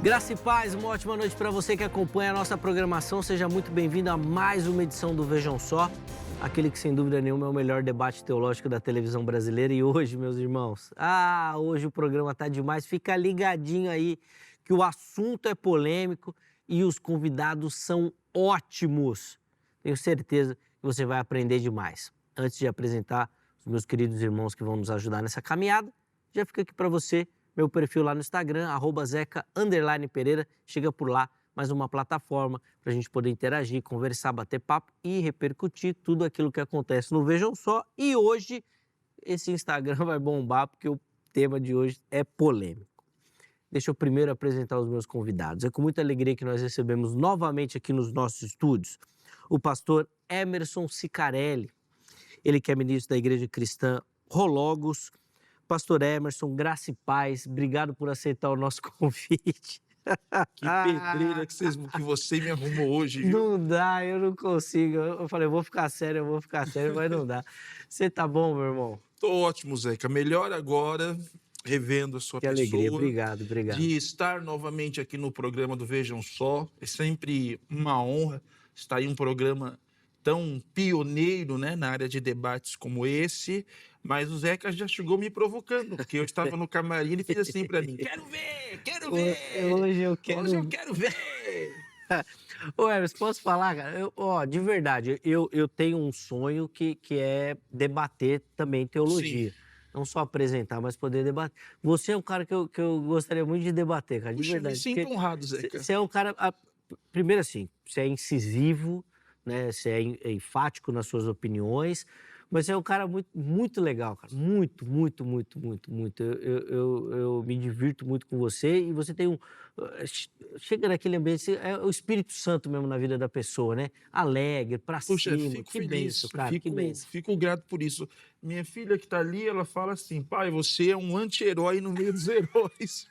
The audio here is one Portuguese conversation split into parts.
Graça e paz, uma ótima noite para você que acompanha a nossa programação. Seja muito bem-vindo a mais uma edição do Vejam Só, aquele que sem dúvida nenhuma é o melhor debate teológico da televisão brasileira. E hoje, meus irmãos, hoje o programa tá demais. Fica ligadinho aí que o assunto é polêmico e os convidados são ótimos. Tenho certeza que você vai aprender demais. Antes de apresentar os meus queridos irmãos que vão nos ajudar nessa caminhada, já fica aqui para você meu perfil lá no Instagram, @zeca_pereira. Chega por lá, mais uma plataforma para a gente poder interagir, conversar, bater papo e repercutir tudo aquilo que acontece no Vejam Só. E hoje esse Instagram vai bombar porque o tema de hoje é polêmico. Deixa eu primeiro apresentar os meus convidados. É com muita alegria que nós recebemos novamente aqui nos nossos estúdios o pastor Emerson Cicarelli. Ele que é ministro da Igreja Cristã Rologos. Pastor Emerson, graça e paz, obrigado por aceitar o nosso convite. Que pedreira que você me arrumou hoje, viu? Não dá, eu não consigo. Eu falei, eu vou ficar sério, mas não dá. Você tá bom, meu irmão? Tô ótimo, Zeca. Melhor agora, revendo a sua pessoa. Que alegria, obrigado. De estar novamente aqui no programa do Vejam Só. É sempre uma honra estar em um programa tão pioneiro, né, na área de debates como esse. Mas o Zeca já chegou me provocando, porque eu estava no camarim e ele fez assim para mim: quero ver! Hoje eu quero ver! Ô, Emerson, posso falar, cara? De verdade, eu tenho um sonho que é debater também teologia. Sim. Não só apresentar, mas poder debater. Você é um cara que eu gostaria muito de debater, cara, de verdade. Me sinto honrado, Zeca. Você é um cara... Primeiro assim, você é incisivo, né? Você é enfático nas suas opiniões, mas você é um cara muito legal, cara. Muito. Eu me divirto muito com você e você tem chega naquele ambiente, é o Espírito Santo mesmo na vida da pessoa, né? Alegre, pra Puxa, cima. fico Que feliz, bênção, cara, que bênção. Fico grato por isso. Minha filha que tá ali, ela fala assim: pai, você é um anti-herói no meio dos heróis.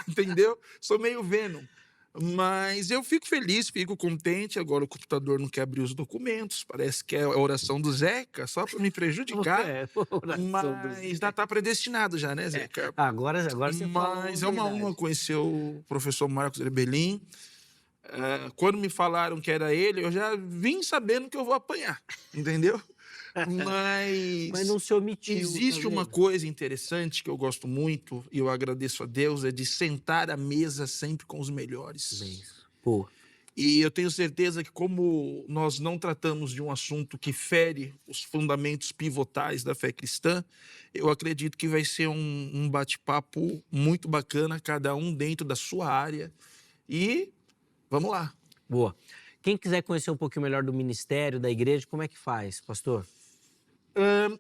Entendeu? Sou meio Venom. Mas eu fico feliz, fico contente. Agora o computador não quer abrir os documentos. Parece que é a oração do Zeca, só para me prejudicar. Mas já está predestinado já, né, Zeca? Agora você fala. Mas é uma honra conhecer o professor Marcos Erbelin. Quando me falaram que era ele, eu já vim sabendo que eu vou apanhar, entendeu? Mas não se omitiu. Existe uma coisa interessante que eu gosto muito, e eu agradeço a Deus, é de sentar à mesa sempre com os melhores. Pô. E eu tenho certeza que, como nós não tratamos de um assunto que fere os fundamentos pivotais da fé cristã, eu acredito que vai ser um bate-papo muito bacana, cada um dentro da sua área. E vamos lá. Boa. Quem quiser conhecer um pouquinho melhor do ministério, da igreja, como é que faz, pastor?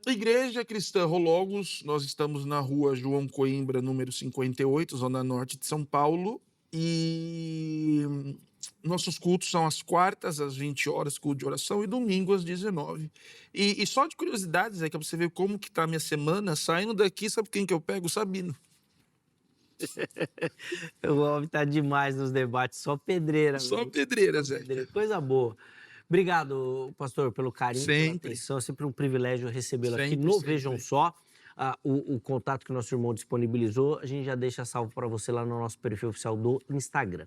Igreja Cristã Rologos, nós estamos na rua João Coimbra, número 58, zona norte de São Paulo, e nossos cultos são às quartas, às 20 horas, culto de oração, e domingo às 19. E só de curiosidades, é que você ver como que tá a minha semana, saindo daqui, sabe quem que eu pego? O Sabino. O homem tá demais nos debates, só pedreira. Só pedreira, Zé. Coisa boa. Obrigado, pastor, pelo carinho, pela atenção. É sempre um privilégio recebê-lo aqui no Vejam Só. O contato que o nosso irmão disponibilizou, a gente já deixa salvo para você lá no nosso perfil oficial do Instagram.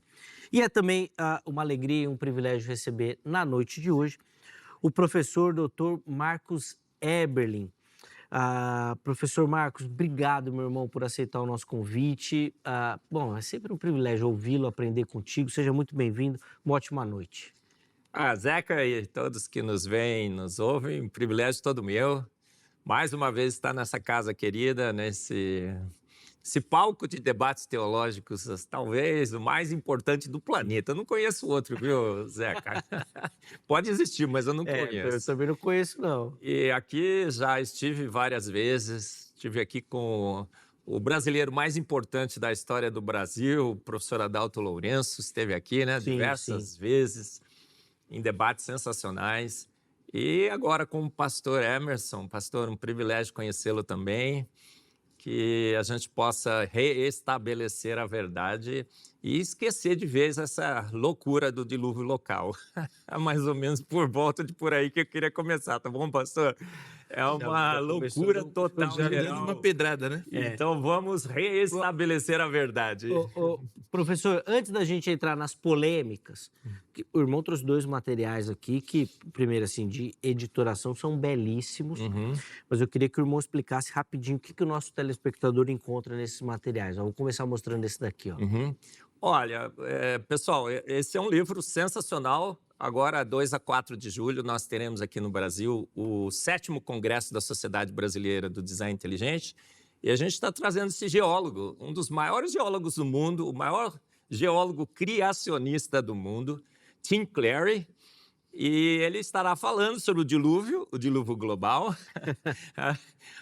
E é também uma alegria e um privilégio receber na noite de hoje o professor Dr. Marcos Eberlin. Professor Marcos, obrigado, meu irmão, por aceitar o nosso convite. Bom, é sempre um privilégio ouvi-lo, aprender contigo. Seja muito bem-vindo. Uma ótima noite. Zeca e todos que nos veem, nos ouvem, um privilégio todo meu. Mais uma vez estar nessa casa querida, nesse palco de debates teológicos, talvez o mais importante do planeta. Eu não conheço outro, viu, Zeca? Pode existir, mas eu não conheço. Eu também não conheço, não. E aqui já estive várias vezes, estive aqui com o brasileiro mais importante da história do Brasil, o professor Adalto Lourenço, esteve aqui, né, diversas vezes, em debates sensacionais. E agora com o pastor Emerson, pastor, um privilégio conhecê-lo também, que a gente possa reestabelecer a verdade e esquecer de vez essa loucura do dilúvio local. É mais ou menos por aí que eu queria começar, tá bom, pastor? É uma já começou loucura no- total Já dando geral. uma pedrada, né? Então vamos reestabelecer a verdade. Professor, antes da gente entrar nas polêmicas, o irmão trouxe 2 materiais aqui que, primeiro assim, de editoração, são belíssimos, mas eu queria que o irmão explicasse rapidinho o que o nosso telespectador encontra nesses materiais. Eu vou começar mostrando esse daqui, ó. Olha, pessoal, esse é um livro sensacional. Agora, 2 a 4 de julho, nós teremos aqui no Brasil o 7º Congresso da Sociedade Brasileira do Design Inteligente. E a gente está trazendo esse geólogo, um dos maiores geólogos do mundo, o maior geólogo criacionista do mundo, Tim Clary. E ele estará falando sobre o dilúvio global,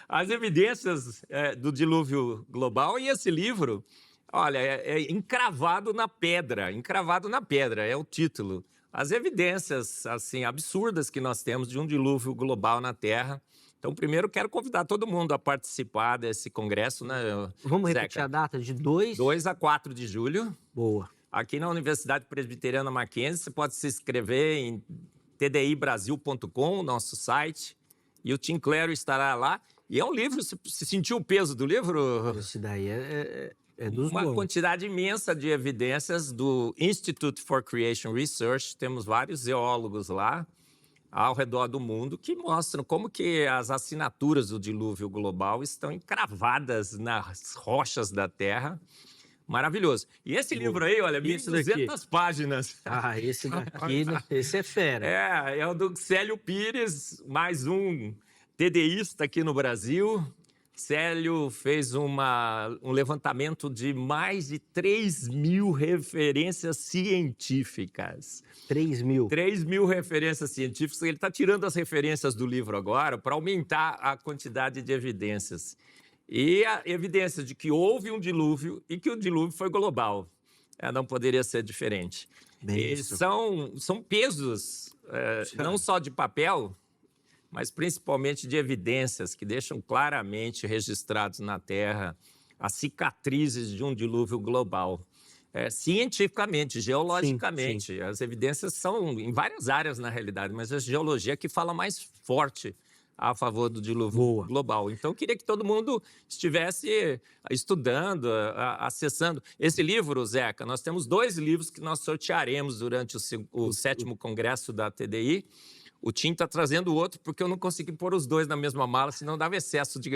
as evidências do dilúvio global. E esse livro, olha, é encravado na pedra, é o título. As evidências assim absurdas que nós temos de um dilúvio global na Terra. Então, primeiro, quero convidar todo mundo a participar desse congresso, né, Vamos Zeca? repetir a data de 2 a 4 de julho. Boa. Aqui na Universidade Presbiteriana Mackenzie, você pode se inscrever em tdibrasil.com, nosso site, e o Tim Clary estará lá. E é um livro, você sentiu o peso do livro? Esse daí é dos Uma bons. quantidade imensa de evidências do Institute for Creation Research. Temos vários geólogos lá ao redor do mundo que mostram como que as assinaturas do dilúvio global estão encravadas nas rochas da Terra. Maravilhoso. E esse livro aí, olha, Esse 1.200 páginas. Ah, esse daqui, né? Esse é fera. É o do Célio Pires, mais um TDIsta aqui no Brasil. Célio fez um levantamento de mais de 3.000 referências científicas. 3.000. 3.000 referências científicas. Ele está tirando as referências do livro agora para aumentar a quantidade de evidências. E a evidência de que houve um dilúvio e que o dilúvio foi global. Não poderia ser diferente. E são pesos, não só de papel, mas principalmente de evidências que deixam claramente registrados na Terra as cicatrizes de um dilúvio global. Cientificamente, geologicamente. Sim. As evidências são em várias áreas, na realidade, mas a geologia que fala mais forte a favor do dilúvio global. Então, eu queria que todo mundo estivesse estudando, acessando. Esse livro, Zeca, nós temos 2 livros que nós sortearemos durante o 7º Congresso da TDI. O Tim está trazendo outro, porque eu não consegui pôr os 2 na mesma mala, senão dava excesso de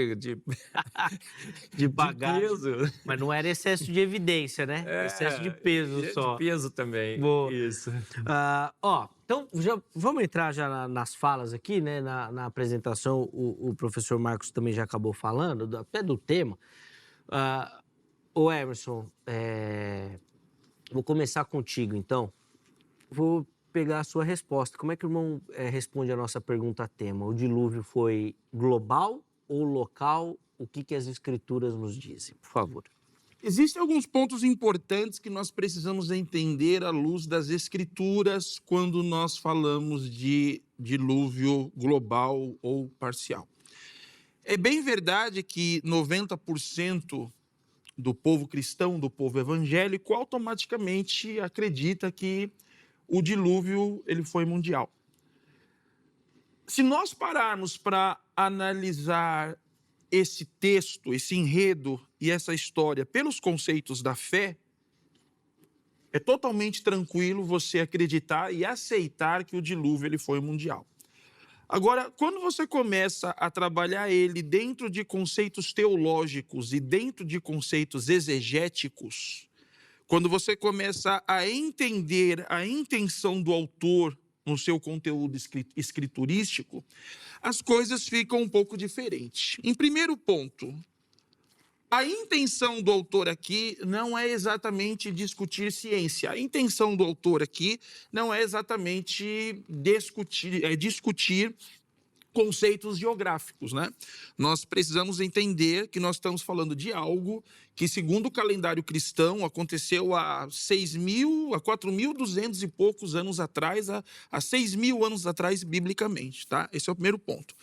bagagem. De peso. Mas não era excesso de evidência, né? Excesso de peso só. De peso também. Boa. Isso. Então, vamos entrar já nas falas aqui, né? Na apresentação, o professor Marcos também já acabou falando, até do tema. Ô Emerson, vou começar contigo, então. Vou pegar a sua resposta. Como é que o irmão responde a nossa pergunta tema? O dilúvio foi global ou local? O que as escrituras nos dizem? Por favor. Existem alguns pontos importantes que nós precisamos entender à luz das escrituras quando nós falamos de dilúvio global ou parcial. É bem verdade que 90% do povo cristão, do povo evangélico, automaticamente acredita que o dilúvio ele foi mundial. Se nós pararmos para analisar esse texto, esse enredo e essa história pelos conceitos da fé, é totalmente tranquilo você acreditar e aceitar que o dilúvio ele foi mundial. Agora, quando você começa a trabalhar ele dentro de conceitos teológicos e dentro de conceitos exegéticos, quando você começa a entender a intenção do autor no seu conteúdo escriturístico, as coisas ficam um pouco diferentes. Em primeiro ponto, a intenção do autor aqui não é exatamente discutir ciência. A intenção do autor aqui não é exatamente discutir conceitos geográficos, né? Nós precisamos entender que nós estamos falando de algo que, segundo o calendário cristão, aconteceu há 4.200 e poucos anos atrás, há 6.000 anos atrás, biblicamente, tá? Esse é o primeiro ponto.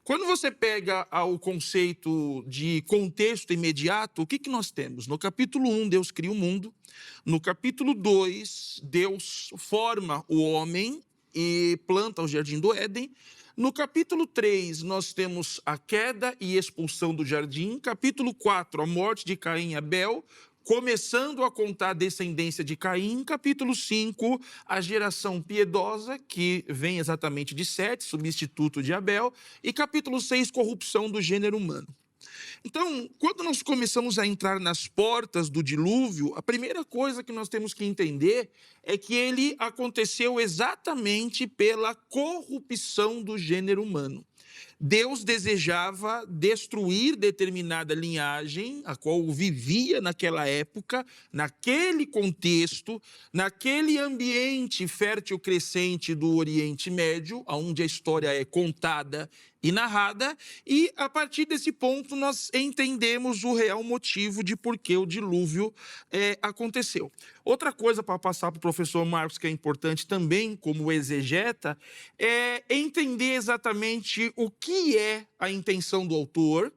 Quando você pega o conceito de contexto imediato, o que nós temos? No capítulo 1, Deus cria o mundo. No capítulo 2, Deus forma o homem e planta o jardim do Éden. No capítulo 3, nós temos a queda e expulsão do jardim. Capítulo 4, a morte de Caim e Abel, começando a contar a descendência de Caim. Capítulo 5, a geração piedosa, que vem exatamente de Sete, substituto de Abel. E capítulo 6, corrupção do gênero humano. Então, quando nós começamos a entrar nas portas do dilúvio, a primeira coisa que nós temos que entender é que ele aconteceu exatamente pela corrupção do gênero humano. Deus desejava destruir determinada linhagem, a qual vivia naquela época, naquele contexto, naquele ambiente fértil crescente do Oriente Médio, onde a história é contada e narrada, e a partir desse ponto nós entendemos o real motivo de por que o dilúvio aconteceu. Outra coisa para passar para o professor Marcos, que é importante também como exegeta, é entender exatamente o que é a intenção do autor,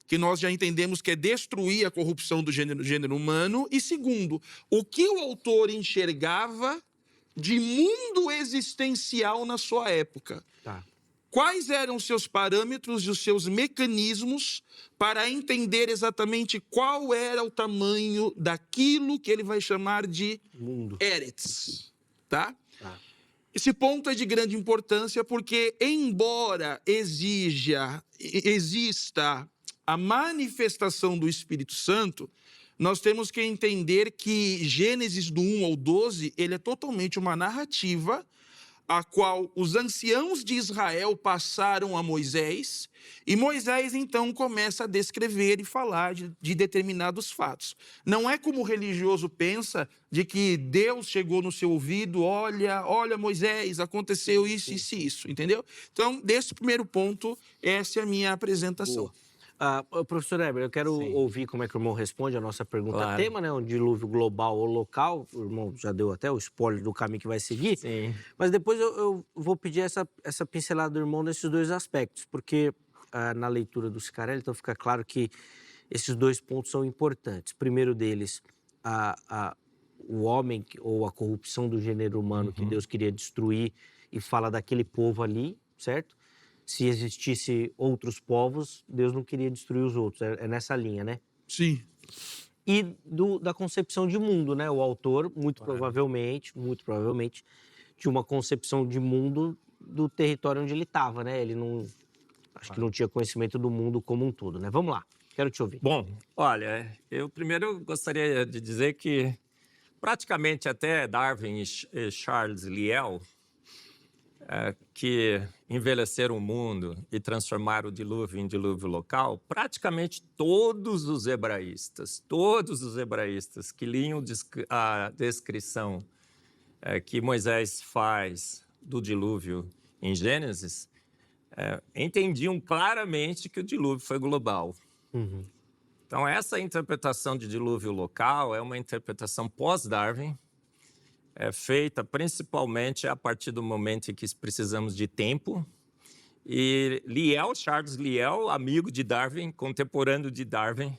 que nós já entendemos que é destruir a corrupção do gênero humano, e segundo, o que o autor enxergava de mundo existencial na sua época. Tá. Quais eram os seus parâmetros e os seus mecanismos para entender exatamente qual era o tamanho daquilo que ele vai chamar de Mundo. Eretz, tá? Tá. Esse ponto é de grande importância porque, embora exista a manifestação do Espírito Santo, nós temos que entender que Gênesis do 1 ao 12, ele é totalmente uma narrativa a qual os anciãos de Israel passaram a Moisés, e Moisés, então, começa a descrever e falar de determinados fatos. Não é como o religioso pensa, de que Deus chegou no seu ouvido, olha, Moisés, aconteceu isso, isso, entendeu? Então, desse primeiro ponto, essa é a minha apresentação. Boa. Professor Heber, eu quero ouvir como é que o irmão responde a nossa pergunta. Claro. Tema, né? Um dilúvio global ou local. O irmão já deu até o spoiler do caminho que vai seguir. Sim. Mas depois eu vou pedir essa pincelada do irmão nesses dois aspectos, porque na leitura do Scarelli, então fica claro que esses dois pontos são importantes. Primeiro deles, o homem ou a corrupção do gênero humano que Deus queria destruir, e fala daquele povo ali, certo? Se existisse outros povos, Deus não queria destruir os outros. É nessa linha, né? Sim. E da concepção de mundo, né? O autor, muito provavelmente, tinha uma concepção de mundo do território onde ele estava, né? Ele não... Acho que não tinha conhecimento do mundo como um todo, né? Vamos lá, quero te ouvir. Bom, olha, eu primeiro gostaria de dizer que praticamente até Darwin e Charles Lyell, que envelheceram o mundo e transformaram o dilúvio em dilúvio local, praticamente todos os hebraístas que liam a descrição que Moisés faz do dilúvio em Gênesis, entendiam claramente que o dilúvio foi global. Então, essa interpretação de dilúvio local é uma interpretação pós-Darwin, feita principalmente a partir do momento em que precisamos de tempo. E Charles Lyell, amigo de Darwin, contemporâneo de Darwin,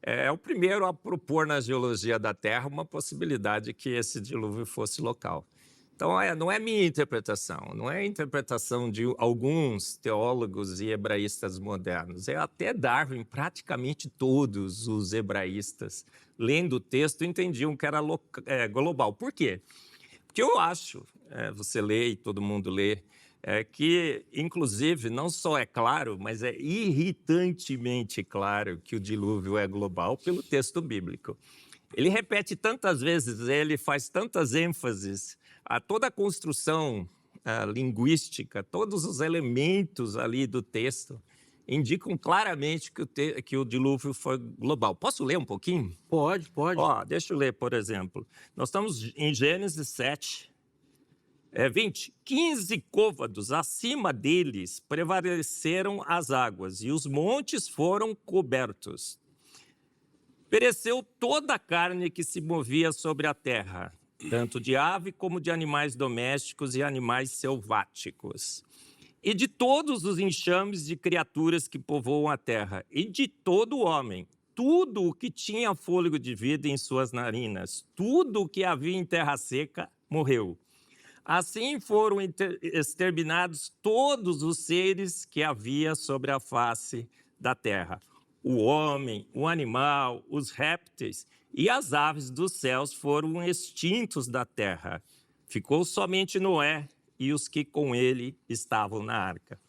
é o primeiro a propor na geologia da Terra uma possibilidade que esse dilúvio fosse local. Então, não é minha interpretação, não é a interpretação de alguns teólogos e hebraístas modernos. É até Darwin, praticamente todos os hebraístas, lendo o texto, entendiam que era global. Por quê? Porque eu acho, você lê e todo mundo lê, que, inclusive, não só é claro, mas é irritantemente claro que o dilúvio é global pelo texto bíblico. Ele repete tantas vezes, ele faz tantas ênfases a toda a construção linguística, todos os elementos ali do texto indicam claramente que o dilúvio foi global. Posso ler um pouquinho? Pode. Deixa eu ler, por exemplo. Nós estamos em Gênesis 7, 20. 15 côvados acima deles prevaleceram as águas, e os montes foram cobertos. Pereceu toda a carne que se movia sobre a terra, tanto de ave como de animais domésticos e animais selváticos. e de todos os enxames de criaturas que povoam a terra, e de todo homem, tudo o que tinha fôlego de vida em suas narinas, tudo o que havia em terra seca, morreu. Assim foram exterminados todos os seres que havia sobre a face da terra. O homem, o animal, os répteis e as aves dos céus foram extintos da terra. Ficou somente Noé e os que com ele estavam na arca.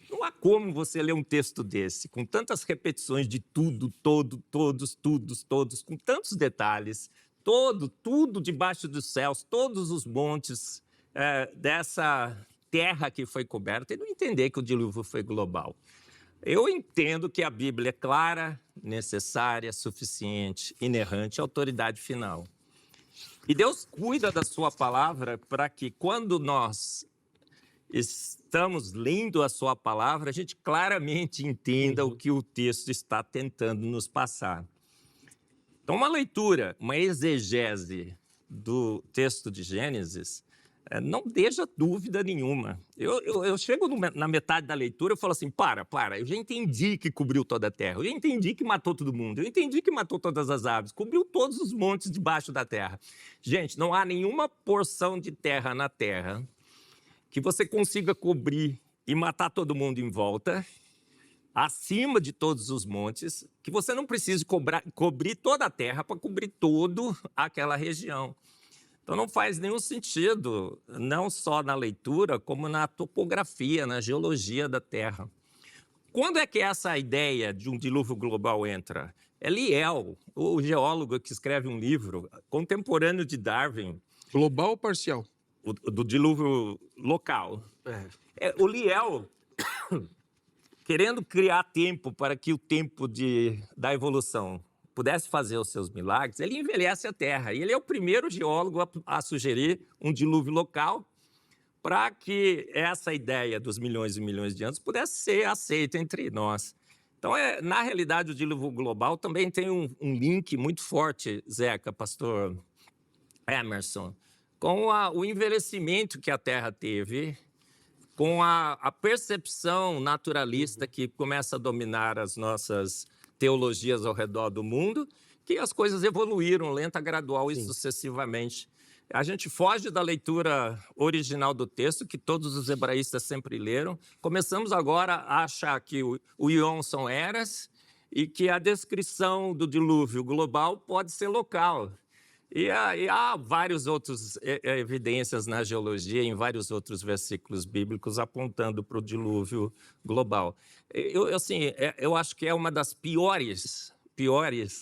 Não há como você ler um texto desse, com tantas repetições de tudo, todo, todos, todos, com tantos detalhes, tudo debaixo dos céus, todos os montes dessa terra que foi coberta, e não entender que o dilúvio foi global. Eu entendo que a Bíblia é clara, necessária, suficiente, inerrante, autoridade final. E Deus cuida da sua palavra para que, quando nós estamos lendo a sua palavra, a gente claramente entenda o que o texto está tentando nos passar. Então, uma leitura, uma exegese do texto de Gênesis, não deixa dúvida nenhuma. Eu chego na metade da leitura e falo assim, para, eu já entendi que cobriu toda a terra, eu já entendi que matou todo mundo, eu entendi que matou todas as aves, cobriu todos os montes debaixo da terra. Gente, não há nenhuma porção de terra na terra que você consiga cobrir e matar todo mundo em volta, acima de todos os montes, que você não precise cobrir toda a terra para cobrir toda aquela região. Então, não faz nenhum sentido, não só na leitura, como na topografia, na geologia da Terra. Quando é que essa ideia de um dilúvio global entra? É Lyell, o geólogo que escreve um livro contemporâneo de Darwin. Global ou parcial? Do dilúvio local. O Lyell, querendo criar tempo para que o tempo da evolução pudesse fazer os seus milagres, ele envelhece a Terra. E ele é o primeiro geólogo a sugerir um dilúvio local para que essa ideia dos milhões e milhões de anos pudesse ser aceita entre nós. Então, na realidade, o dilúvio global também tem um link muito forte, Zeca, pastor Emerson, com o envelhecimento que a Terra teve, com a percepção naturalista que começa a dominar as nossas teologias ao redor do mundo, que as coisas evoluíram lenta, gradual e sucessivamente. A gente foge da leitura original do texto, que todos os hebraístas sempre leram. Começamos agora a achar que o íon são eras e que a descrição do dilúvio global pode ser local. E há várias outras evidências na geologia, em vários outros versículos bíblicos, apontando para o dilúvio global. Eu acho que é uma das piores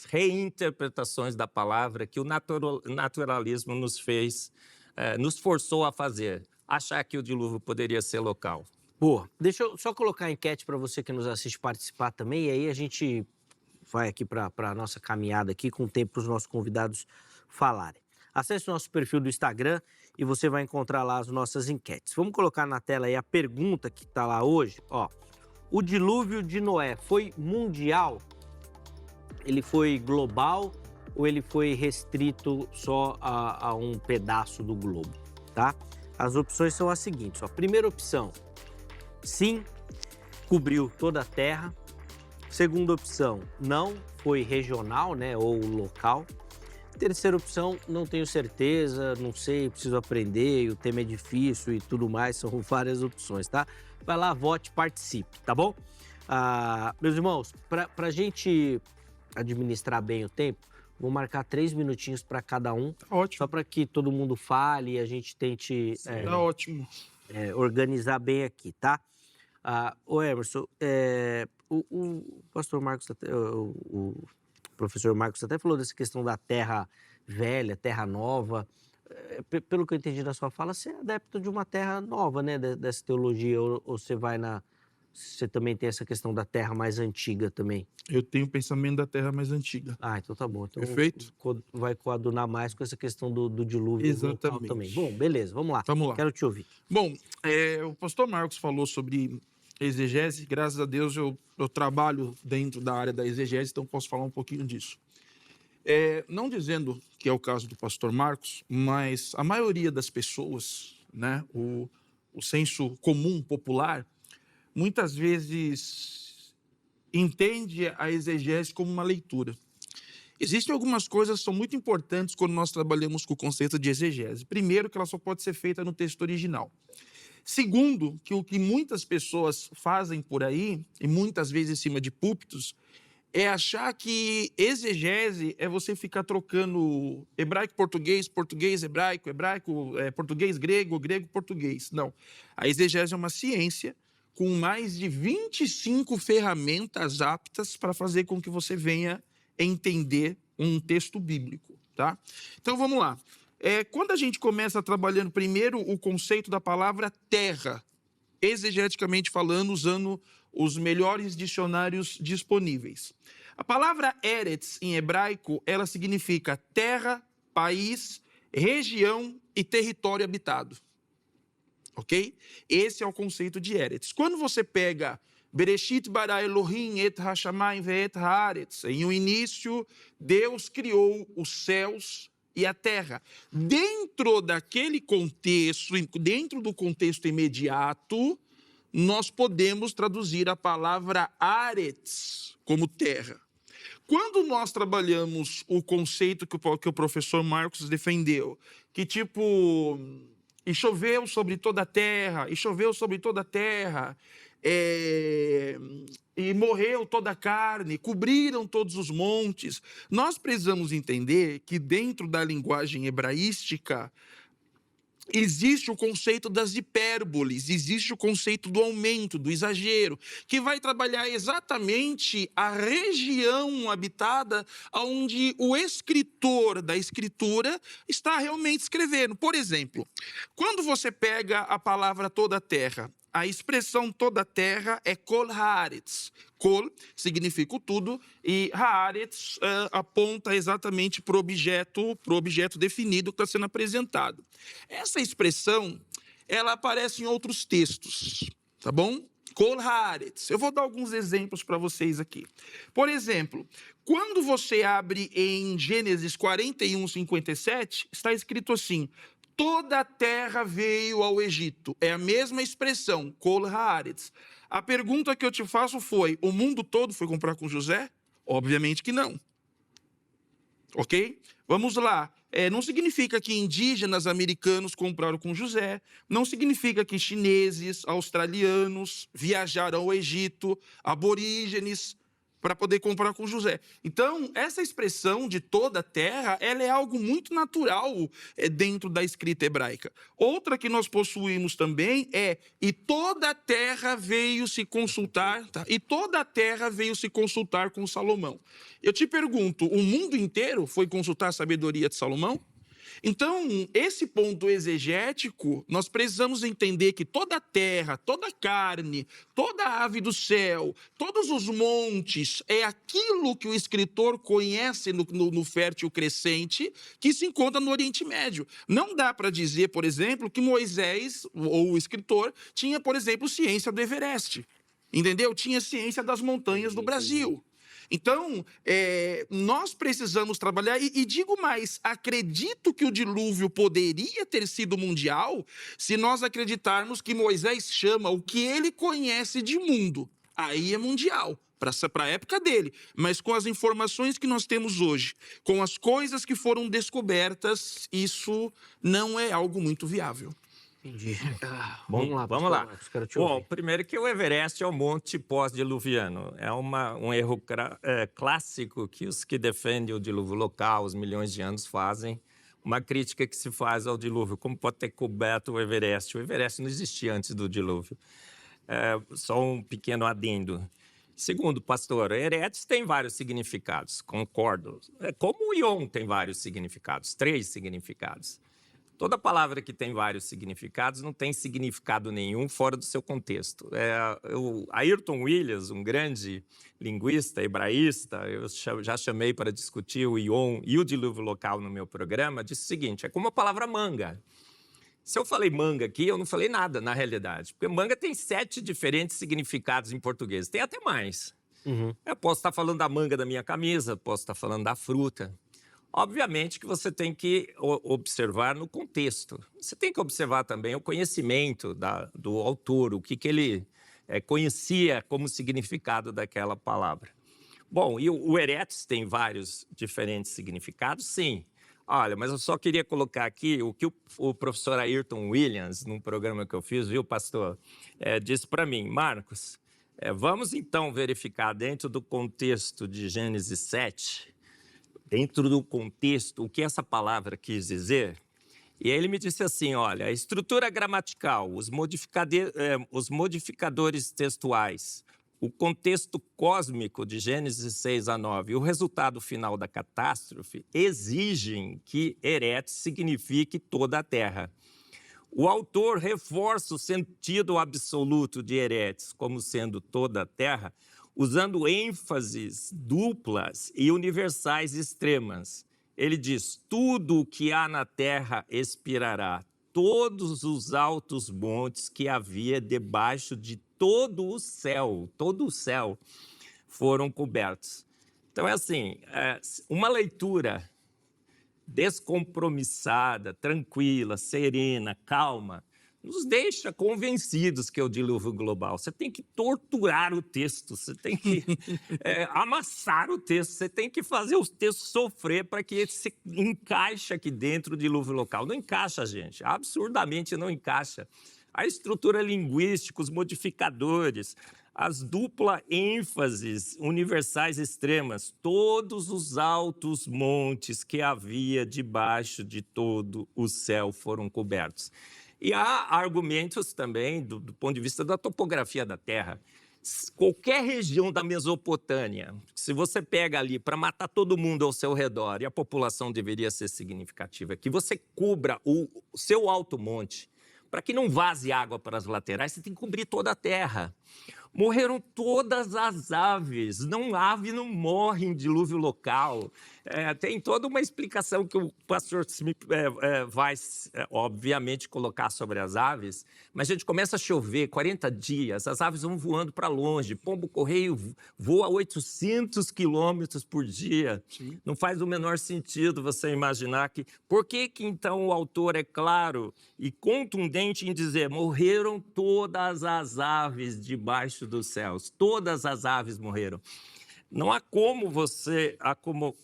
reinterpretações da palavra que o naturalismo nos forçou a fazer, achar que o dilúvio poderia ser local. Boa. Deixa eu só colocar a enquete para você que nos assiste participar também, e aí a gente vai aqui para a nossa caminhada aqui, com tempo para os nossos convidados falarem. Acesse o nosso perfil do Instagram e você vai encontrar lá as nossas enquetes. Vamos colocar na tela aí a pergunta que está lá hoje. Ó, o dilúvio de Noé foi mundial? Ele foi global ou ele foi restrito só a um pedaço do globo, tá? As opções são as seguintes, ó. Primeira opção, sim, cobriu toda a Terra. Segunda opção, não, foi regional, né, ou local. Terceira opção, não tenho certeza, não sei, preciso aprender, e o tema é difícil e tudo mais, são várias opções, tá? Vai lá, vote, participe, tá bom? Meus irmãos, para a gente administrar bem o tempo, vou marcar 3 minutinhos para cada um. Tá ótimo. Só para que todo mundo fale e a gente tente tá ótimo. Organizar bem aqui, tá? Ô Emerson, o pastor Marcos, o professor Marcos até falou dessa questão da terra velha, terra nova. Pelo que eu entendi da sua fala, você é adepto de uma terra nova, né? Dessa teologia, ou você vai você também tem essa questão da terra mais antiga também? Eu tenho o pensamento da terra mais antiga. Então tá bom. Então, perfeito. Vai coadunar mais com essa questão do dilúvio. Exatamente. Local também. Bom, beleza, vamos lá. Vamos lá. Quero te ouvir. Bom, o pastor Marcos falou sobre exegese. Graças a Deus eu trabalho dentro da área da exegese, então posso falar um pouquinho disso. Não dizendo que é o caso do pastor Marcos, mas a maioria das pessoas, né, o senso comum, popular, muitas vezes entende a exegese como uma leitura. Existem algumas coisas que são muito importantes quando nós trabalhamos com o conceito de exegese. Primeiro, que ela só pode ser feita no texto original. Segundo, que o que muitas pessoas fazem por aí, e muitas vezes em cima de púlpitos, é achar que exegese é você ficar trocando hebraico-português, português-hebraico, português-grego, grego-português. Não. A exegese é uma ciência com mais de 25 ferramentas aptas para fazer com que você venha entender um texto bíblico, tá? Então, vamos lá. Quando a gente começa trabalhando primeiro o conceito da palavra terra, exegeticamente falando, usando os melhores dicionários disponíveis. A palavra Eretz, em hebraico, ela significa terra, país, região e território habitado. Ok? Esse é o conceito de Eretz. Quando você pega Bereshit bara Elohim et hashamayim ve'et haaretz, em o início, Deus criou os céus e a terra. Dentro daquele contexto, dentro do contexto imediato, nós podemos traduzir a palavra Aretz como terra. Quando nós trabalhamos o conceito que o professor Marcos defendeu, que tipo, e choveu sobre toda a terra, e choveu sobre toda a terra, e morreu toda a carne, cobriram todos os montes, nós precisamos entender que dentro da linguagem hebraística, existe o conceito das hipérboles, existe o conceito do aumento, do exagero, que vai trabalhar exatamente a região habitada onde o escritor da escritura está realmente escrevendo. Por exemplo, quando você pega a palavra toda a terra, a expressão toda a terra é kol haaretz. Kol significa o tudo e haaretz aponta exatamente para o objeto definido que está sendo apresentado. Essa expressão, ela aparece em outros textos, tá bom? Kol haaretz. Eu vou dar alguns exemplos para vocês aqui. Por exemplo, quando você abre em Gênesis 41, 57, está escrito assim: toda a terra veio ao Egito. É a mesma expressão, kol haaretz. A pergunta que eu te faço foi: o mundo todo foi comprar com José? Obviamente que não. Ok? Vamos lá. Não significa que indígenas americanos compraram com José. Não significa que chineses, australianos viajaram ao Egito, aborígenes, para poder comprar com José. Então, essa expressão de toda a terra, ela é algo muito natural dentro da escrita hebraica. Outra que nós possuímos também é: e toda a terra veio se consultar, tá? E toda a terra veio se consultar com Salomão. Eu te pergunto, o mundo inteiro foi consultar a sabedoria de Salomão? Então, esse ponto exegético, nós precisamos entender que toda a terra, toda a carne, toda a ave do céu, todos os montes, é aquilo que o escritor conhece no fértil crescente, que se encontra no Oriente Médio. Não dá para dizer, por exemplo, que Moisés, ou o escritor, tinha, por exemplo, ciência do Everest. Entendeu? Tinha ciência das montanhas do Brasil. Então, nós precisamos trabalhar, e digo mais, acredito que o dilúvio poderia ter sido mundial se nós acreditarmos que Moisés chama o que ele conhece de mundo. Aí é mundial, para a época dele. Mas com as informações que nós temos hoje, com as coisas que foram descobertas, isso não é algo muito viável. Entendi. Vamos lá. Bom, primeiro que o Everest é um monte pós-diluviano. É um erro clássico que os que defendem o dilúvio local, os milhões de anos, fazem. Uma crítica que se faz ao dilúvio: como pode ter coberto o Everest? O Everest não existia antes do dilúvio. Só um pequeno adendo. Segundo, pastor, Eretz tem vários significados, concordo. Como o Yom tem vários significados, 3 significados. Toda palavra que tem vários significados não tem significado nenhum fora do seu contexto. O Ayrton Williams, um grande linguista, hebraísta, eu já chamei para discutir o Yom e o dilúvio local no meu programa, disse o seguinte: é como a palavra manga. Se eu falei manga aqui, eu não falei nada, na realidade. Porque manga tem 7 diferentes significados em português. Tem até mais. Eu posso estar falando da manga da minha camisa, posso estar falando da fruta. Obviamente que você tem que observar no contexto. Você tem que observar também o conhecimento do autor, o que ele conhecia como significado daquela palavra. Bom, e o eretes tem vários diferentes significados, sim. Olha, mas eu só queria colocar aqui o que o professor Ayrton Williams, num programa que eu fiz, viu, pastor, disse para mim: Marcos, vamos então verificar dentro do contexto de Gênesis 7, dentro do contexto, o que essa palavra quis dizer. E aí ele me disse assim, olha, a estrutura gramatical, os modificadores textuais, o contexto cósmico de Gênesis 6 a 9 e o resultado final da catástrofe exigem que eretes signifique toda a terra. O autor reforça o sentido absoluto de eretes como sendo toda a terra, usando ênfases duplas e universais extremas. Ele diz, tudo o que há na terra expirará, todos os altos montes que havia debaixo de todo o céu foram cobertos. Então, é assim, uma leitura descompromissada, tranquila, serena, calma, nos deixa convencidos que é o dilúvio global. Você tem que torturar o texto, você tem que amassar o texto, você tem que fazer o texto sofrer para que ele se encaixe aqui dentro do dilúvio local. Não encaixa, gente, absurdamente não encaixa. A estrutura linguística, os modificadores, as dupla ênfases universais extremas, todos os altos montes que havia debaixo de todo o céu foram cobertos. E há argumentos também do ponto de vista da topografia da Terra. Qualquer região da Mesopotâmia, se você pega ali para matar todo mundo ao seu redor, e a população deveria ser significativa, que você cubra o seu alto monte, para que não vaze água para as laterais, você tem que cobrir toda a terra. Morreram todas as aves. Ave não morre em dilúvio local. Tem toda uma explicação que o pastor Smith vai, obviamente, colocar sobre as aves, mas a gente começa a chover, 40 dias, as aves vão voando para longe, pombo-correio voa 800 quilômetros por dia. Sim. Não faz o menor sentido você imaginar que... Por que então o autor é claro e contundente em dizer morreram todas as aves debaixo dos céus, todas as aves morreram? Não há como você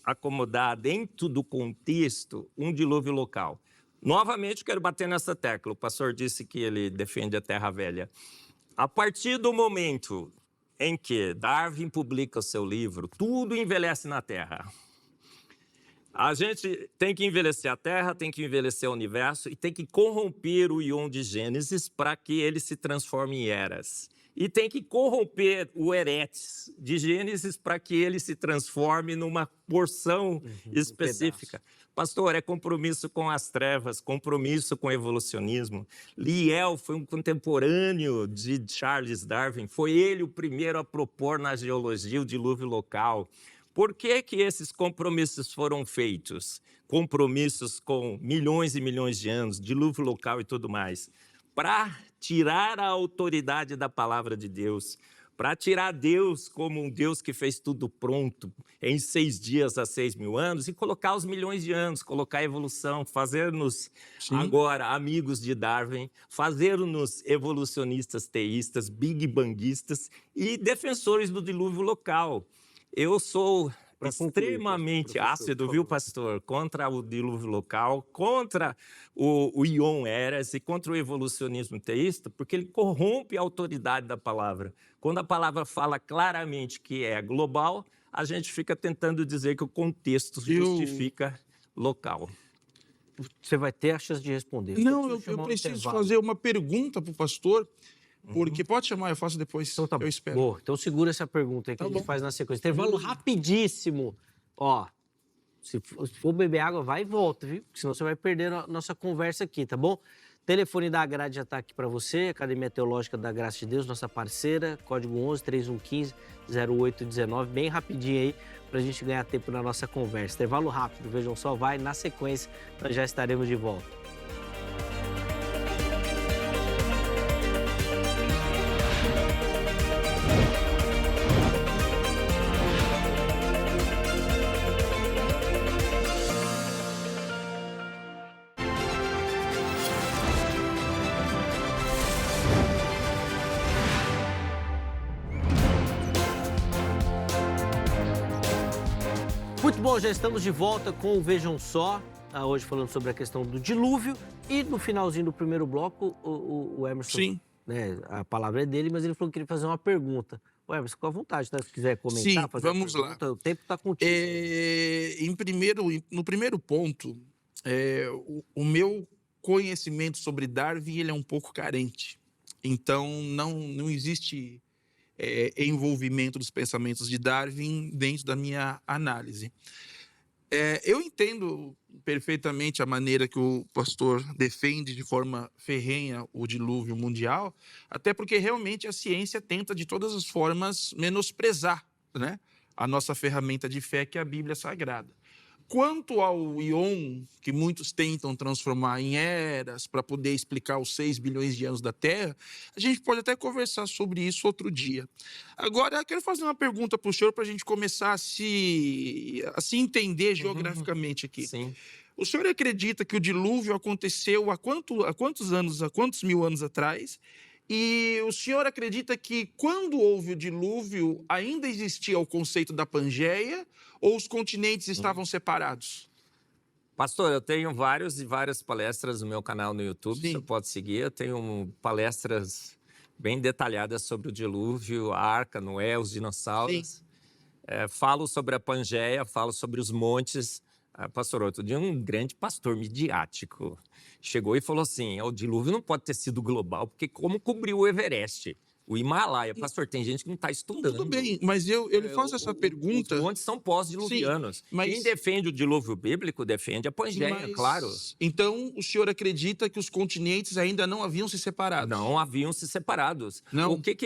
acomodar dentro do contexto um dilúvio local. Novamente, quero bater nessa tecla. O pastor disse que ele defende a Terra Velha. A partir do momento em que Darwin publica o seu livro, tudo envelhece na Terra. A gente tem que envelhecer a Terra, tem que envelhecer o universo e tem que corromper o íon de Gênesis para que ele se transforme em eras. E tem que corromper o eretes de Gênesis para que ele se transforme numa porção específica. Pastor, é compromisso com as trevas, compromisso com o evolucionismo. Lyell foi um contemporâneo de Charles Darwin. Foi ele o primeiro a propor na geologia o dilúvio local. Por que esses compromissos foram feitos? Compromissos com milhões e milhões de anos, dilúvio local e tudo mais. Para tirar a autoridade da palavra de Deus, para tirar Deus como um Deus que fez tudo pronto em 6 dias a 6.000 anos e colocar os milhões de anos, colocar a evolução, fazer-nos agora amigos de Darwin, fazer-nos evolucionistas teístas, big banguistas e defensores do dilúvio local. Eu sou extremamente ácido, viu, pastor? Contra o dilúvio local, contra o íon eras e contra o evolucionismo teísta, porque ele corrompe a autoridade da palavra. Quando a palavra fala claramente que é global, a gente fica tentando dizer que o contexto justifica local. Você vai ter a chance de responder. Não, eu preciso fazer uma pergunta para o pastor. Porque pode chamar, eu faço depois, então eu espero. Boa, então segura essa pergunta aí que a gente faz na sequência. Intervalo rapidíssimo. Ó, se for beber água, vai e volta, viu? Porque senão você vai perder a nossa conversa aqui, tá bom? Telefone da Agrade já está aqui para você, Academia Teológica da Graça de Deus, nossa parceira, código 11-3115-0819, bem rapidinho aí, para a gente ganhar tempo na nossa conversa. Intervalo rápido, vejam só, vai na sequência, nós já estaremos de volta. Muito bom, já estamos de volta com o Vejam Só, hoje falando sobre a questão do dilúvio. E no finalzinho do primeiro bloco, o Emerson, Sim. né, a palavra é dele, mas ele falou que queria fazer uma pergunta. O Emerson, fica à vontade, tá? Se quiser comentar, Sim, fazer vamos uma pergunta, lá. o tempo está contigo. No primeiro ponto, o meu conhecimento sobre Darwin ele é um pouco carente. Então, não existe envolvimento dos pensamentos de Darwin dentro da minha análise. Eu entendo perfeitamente a maneira que o pastor defende de forma ferrenha o dilúvio mundial, até porque realmente a ciência tenta de todas as formas menosprezar, né, a nossa ferramenta de fé, que é a Bíblia Sagrada. Quanto ao Ion, que muitos tentam transformar em eras para poder explicar os 6 bilhões de anos da Terra, a gente pode até conversar sobre isso outro dia. Agora, eu quero fazer uma pergunta para o senhor para a gente começar a se entender geograficamente aqui. Sim. O senhor acredita que o dilúvio aconteceu há quantos mil anos atrás? E o senhor acredita que quando houve o dilúvio ainda existia o conceito da Pangeia ou os continentes estavam separados? Pastor, eu tenho várias palestras no meu canal no YouTube, Sim. você pode seguir. Eu tenho palestras bem detalhadas sobre o dilúvio, a arca, Noé, os dinossauros. Falo sobre a Pangeia, falo sobre os montes. Pastor, outro dia um grande pastor midiático chegou e falou assim, o dilúvio não pode ter sido global, porque como cobriu o Everest? O Himalaia, pastor, tem gente que não está estudando. Tudo bem, mas eu lhe faço essa pergunta... Os montes são pós-diluvianos. Sim, mas... Quem defende o dilúvio bíblico defende a Pangeia, claro. Então, o senhor acredita que os continentes ainda não haviam se separado? Não haviam se separados. Não. O que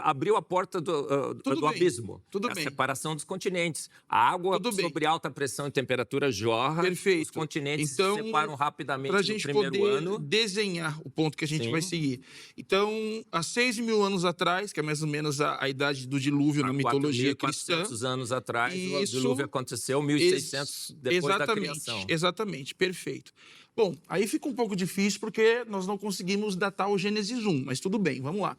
abriu a porta do bem, abismo? tudo a bem. separação dos continentes. A água sobre alta pressão e temperatura jorra. Perfeito. Os continentes então, se separam rapidamente no primeiro poder ano. Desenhar o ponto que a gente Sim. vai seguir. Então, há 6 mil anos atrás, que é mais ou menos a idade do dilúvio na mitologia cristã. 4.400 anos atrás, Isso, o dilúvio aconteceu 1.600 depois da criação. Exatamente, perfeito. Bom, aí fica um pouco difícil porque nós não conseguimos datar o Gênesis 1, mas tudo bem, vamos lá.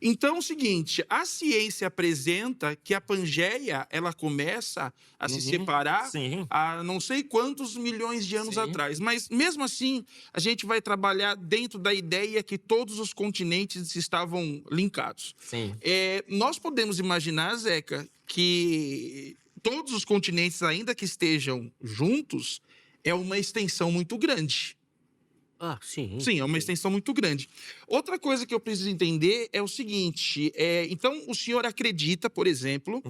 Então, é o seguinte, a ciência apresenta que a Pangeia, ela começa a se separar Sim. há não sei quantos milhões de anos Sim. atrás. Mas, mesmo assim, a gente vai trabalhar dentro da ideia que todos os continentes estavam linkados. Sim. Nós podemos imaginar, Zeca, que todos os continentes, ainda que estejam juntos, é uma extensão muito grande. Sim. Sim, é uma extensão muito grande. Outra coisa que eu preciso entender é o seguinte, então o senhor acredita, por exemplo,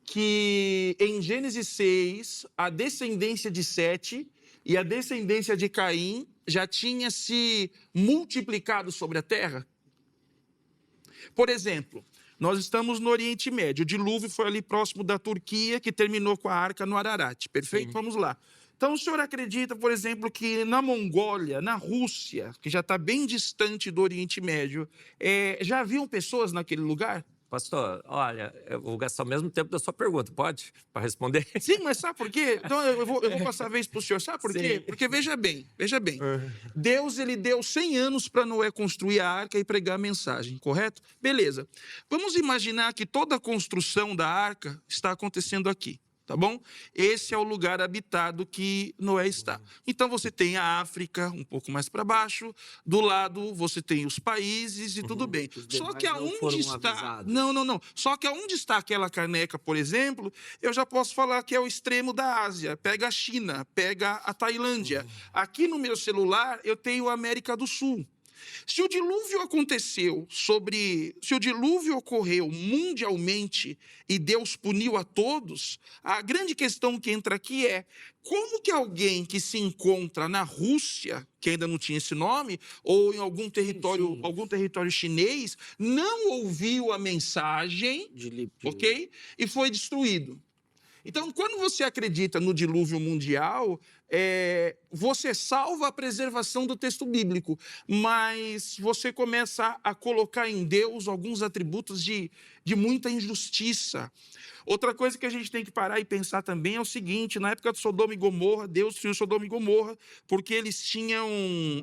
que em Gênesis 6, a descendência de Sete e a descendência de Caim já tinha se multiplicado sobre a terra? Por exemplo, nós estamos no Oriente Médio, o dilúvio foi ali próximo da Turquia, que terminou com a arca no Ararat, perfeito? Sim. Vamos lá. Então, o senhor acredita, por exemplo, que na Mongólia, na Rússia, que já está bem distante do Oriente Médio, já haviam pessoas naquele lugar? Pastor, olha, eu vou gastar o mesmo tempo da sua pergunta, pode? Para responder? Sim, mas sabe por quê? Então, eu vou passar a vez para o senhor. Sabe por quê? Sim. Porque, veja bem. Deus, ele deu 100 anos para Noé construir a arca e pregar a mensagem, correto? Beleza. Vamos imaginar que toda a construção da arca está acontecendo aqui. Tá bom? Esse é o lugar habitado que Noé está. Então, você tem a África um pouco mais para baixo, do lado você tem os países e tudo bem. Só que aonde está... Não. Só que aonde está aquela caneca, por exemplo, eu já posso falar que é o extremo da Ásia. Pega a China, pega a Tailândia. Aqui no meu celular, eu tenho a América do Sul. Se o dilúvio ocorreu mundialmente e Deus puniu a todos, a grande questão que entra aqui é como que alguém que se encontra na Rússia, que ainda não tinha esse nome, ou em algum território chinês, não ouviu a mensagem, ok? E foi destruído. Então, quando você acredita no dilúvio mundial, você salva a preservação do texto bíblico, mas você começa a colocar em Deus alguns atributos de muita injustiça. Outra coisa que a gente tem que parar e pensar também é o seguinte, na época de Sodoma e Gomorra, Deus destruiu Sodoma e Gomorra porque eles tinham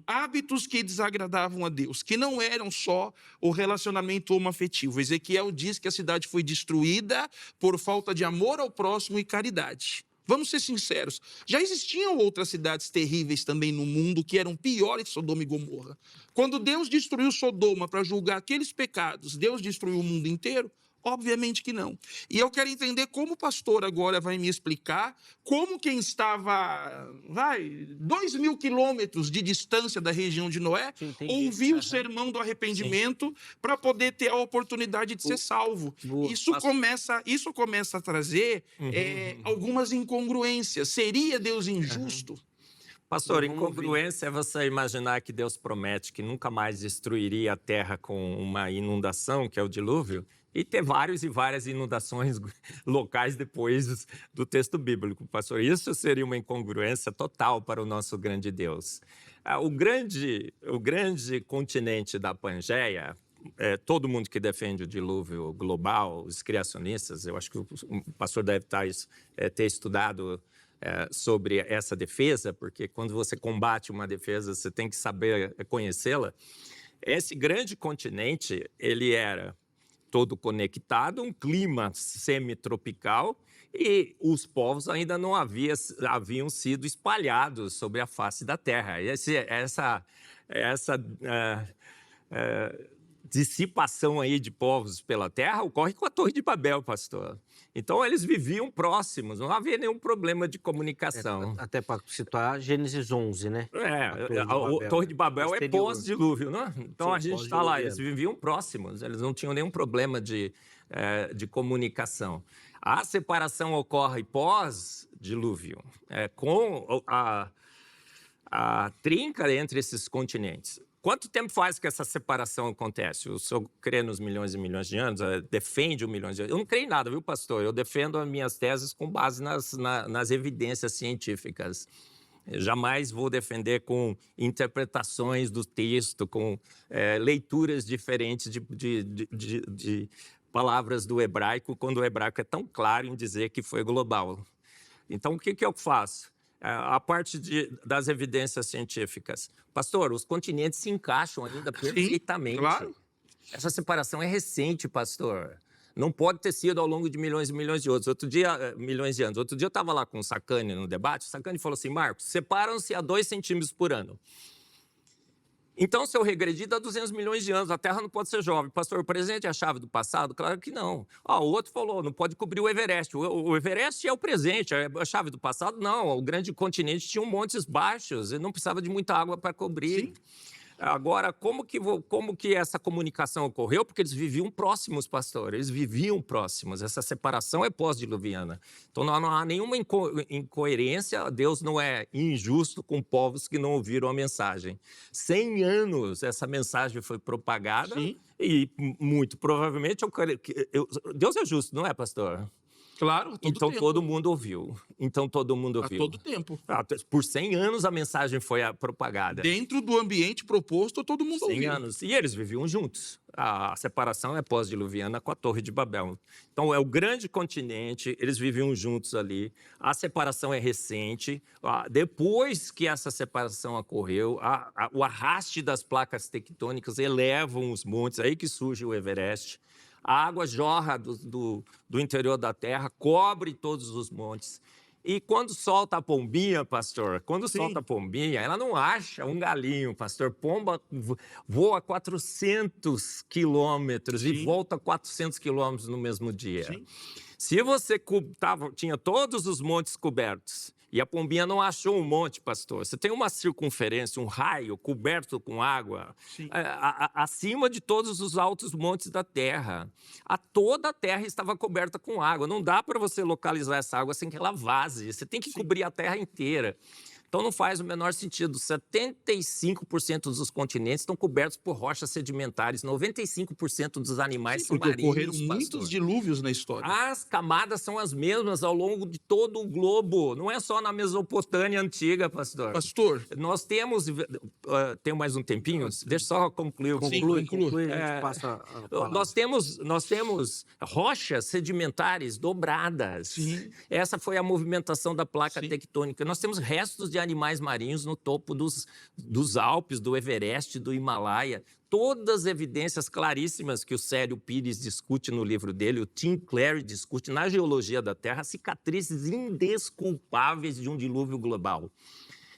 hábitos que desagradavam a Deus, que não eram só o relacionamento homoafetivo. Ezequiel diz que a cidade foi destruída por falta de amor ao próximo e caridade. Vamos ser sinceros. Já existiam outras cidades terríveis também no mundo que eram piores que Sodoma e Gomorra. Quando Deus destruiu Sodoma para julgar aqueles pecados, Deus destruiu o mundo inteiro? Obviamente que não. E eu quero entender como o pastor agora vai me explicar como quem estava, 2.000 quilômetros de distância da região de Noé, ouviu o sermão do arrependimento para poder ter a oportunidade de ser salvo. Isso começa a trazer algumas incongruências. Seria Deus injusto? Pastor, incongruência é você imaginar que Deus promete que nunca mais destruiria a terra com uma inundação, que é o dilúvio, e ter várias e várias inundações locais depois do texto bíblico, pastor. Isso seria uma incongruência total para o nosso grande Deus. O grande continente da Pangeia, todo mundo que defende o dilúvio global, os criacionistas, eu acho que o pastor deve ter estudado sobre essa defesa, porque quando você combate uma defesa, você tem que saber conhecê-la. Esse grande continente, ele era todo conectado, um clima semi-tropical, e os povos ainda não haviam sido espalhados sobre a face da terra. Essa dissipação aí de povos pela terra ocorre com a Torre de Babel, pastor. Então, eles viviam próximos, não havia nenhum problema de comunicação. Até para situar, Gênesis 11, né? A Torre de Babel é pós-dilúvio, né? Então, a gente está lá, eles viviam próximos, eles não tinham nenhum problema de comunicação. A separação ocorre pós-dilúvio, com a trinca entre esses continentes. Quanto tempo faz que essa separação acontece? O senhor crê nos milhões e milhões de anos? Defende o milhões de anos? Eu não creio em nada, viu, pastor? Eu defendo as minhas teses com base nas evidências científicas. Eu jamais vou defender com interpretações do texto, com leituras diferentes de palavras do hebraico, quando o hebraico é tão claro em dizer que foi global. Então, o que eu faço? A parte das evidências científicas. Pastor, os continentes se encaixam ainda perfeitamente. Sim, claro. Essa separação é recente, pastor. Não pode ter sido ao longo de milhões e milhões de anos. Milhões de anos. Outro dia eu estava lá com o Sacani no debate. O Sacani falou assim, Marcos, separam-se a 2 centímetros por ano. Então, se eu regredir, dá 200 milhões de anos. A Terra não pode ser jovem. Pastor, o presente é a chave do passado? Claro que não. O outro falou, não pode cobrir o Everest. O Everest é o presente, a chave do passado? Não. O grande continente tinha montes baixos e não precisava de muita água para cobrir. Sim. Agora, como que essa comunicação ocorreu? Porque eles viviam próximos, pastor. Eles viviam próximos. Essa separação é pós-diluviana. Então, não há nenhuma incoerência. Deus não é injusto com povos que não ouviram a mensagem. 100 anos essa mensagem foi propagada. Sim. E, muito provavelmente, Deus é justo, não é, pastor? Claro, então tempo. Todo mundo ouviu. Então todo mundo ouviu. A todo tempo. Por 100 anos a mensagem foi propagada. Dentro do ambiente proposto, todo mundo ouviu. 100 anos. E eles viviam juntos. A separação é pós-diluviana com a Torre de Babel. Então é o grande continente, eles viviam juntos ali. A separação é recente. Depois que essa separação ocorreu, o arraste das placas tectônicas elevam os montes, aí que surge o Everest. A água jorra do interior da terra, cobre todos os montes. E quando solta a pombinha, pastor, solta a pombinha, ela não acha um galinho, pastor. Pomba voa 400 quilômetros e volta 400 quilômetros no mesmo dia. Sim. Se você tinha todos os montes cobertos e a pombinha não achou um monte, pastor, você tem uma circunferência, um raio coberto com água, acima de todos os altos montes da terra. Toda a terra estava coberta com água. Não dá para você localizar essa água sem que ela vaze. Você tem que cobrir a terra inteira. Então, não faz o menor sentido. 75% dos continentes estão cobertos por rochas sedimentares. 95% dos animais são marinhos, ocorreram muitos dilúvios na história. As camadas são as mesmas ao longo de todo o globo. Não é só na Mesopotâmia antiga, pastor. Pastor. Nós temos... Tenho mais um tempinho? Deixa eu só concluir. Conclui. A gente passa a palavra. Nós temos rochas sedimentares dobradas. Sim. Essa foi a movimentação da placa tectônica. Nós temos restos de animais marinhos no topo dos Alpes, do Everest, do Himalaia. Todas as evidências claríssimas que o Célio Pires discute no livro dele, o Tim Clary discute na Geologia da Terra, cicatrizes indesculpáveis de um dilúvio global.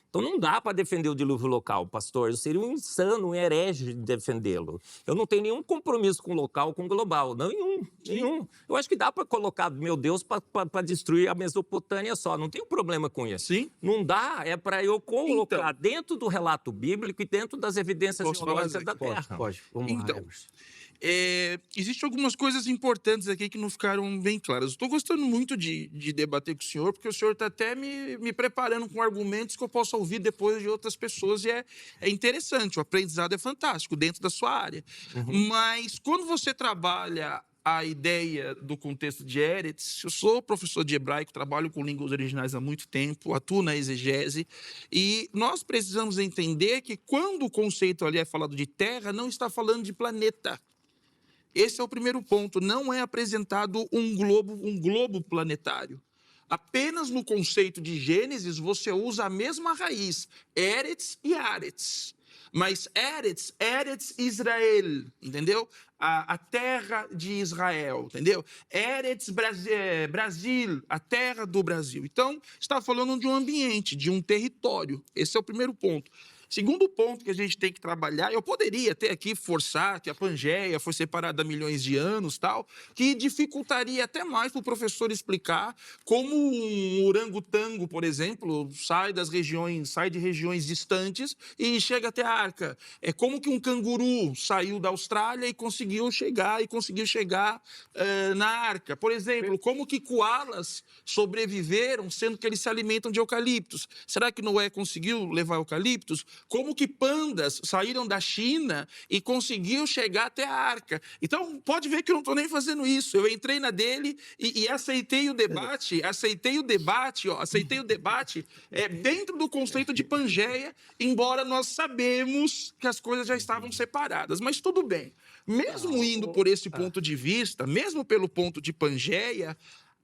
Então não dá para defender o dilúvio local, pastor. Eu seria um insano, um herege de defendê-lo. Eu não tenho nenhum compromisso com o local, com o global. Nenhum. Eu acho que dá para colocar, meu Deus, para destruir a Mesopotâmia só. Não tenho problema com isso. Sim. Não dá, é para eu colocar dentro do relato bíblico e dentro das evidências geológicas da Terra. Pode. Vamos lá, Emerson. Existem algumas coisas importantes aqui que não ficaram bem claras. Estou gostando muito de debater com o senhor, porque o senhor está até me preparando com argumentos que eu posso ouvir depois de outras pessoas, e é interessante, o aprendizado é fantástico dentro da sua área. Mas quando você trabalha a ideia do contexto de Eretz, eu sou professor de hebraico, trabalho com línguas originais há muito tempo, atuo na exegese, e nós precisamos entender que quando o conceito ali é falado de terra, não está falando de planeta. Esse é o primeiro ponto. Não é apresentado um globo planetário. Apenas no conceito de Gênesis você usa a mesma raiz, Eretz e Aretz. Mas Eretz Israel, entendeu? A terra de Israel, entendeu? Eretz Brasil, a terra do Brasil. Então, está falando de um ambiente, de um território. Esse é o primeiro ponto. Segundo ponto que a gente tem que trabalhar, eu poderia até aqui forçar que a Pangeia foi separada há milhões de anos, tal, que dificultaria até mais para o professor explicar como um orangotango, por exemplo, sai de regiões distantes e chega até a Arca. É como que um canguru saiu da Austrália e conseguiu chegar na Arca. Por exemplo, como que koalas sobreviveram sendo que eles se alimentam de eucaliptos? Será que Noé conseguiu levar eucaliptos? Como que pandas saíram da China e conseguiu chegar até a Arca? Então, pode ver que eu não estou nem fazendo isso. Eu entrei na dele e aceitei o debate dentro do conceito de Pangeia, embora nós sabemos que as coisas já estavam separadas. Mas tudo bem. Mesmo indo por esse ponto de vista, mesmo pelo ponto de Pangeia,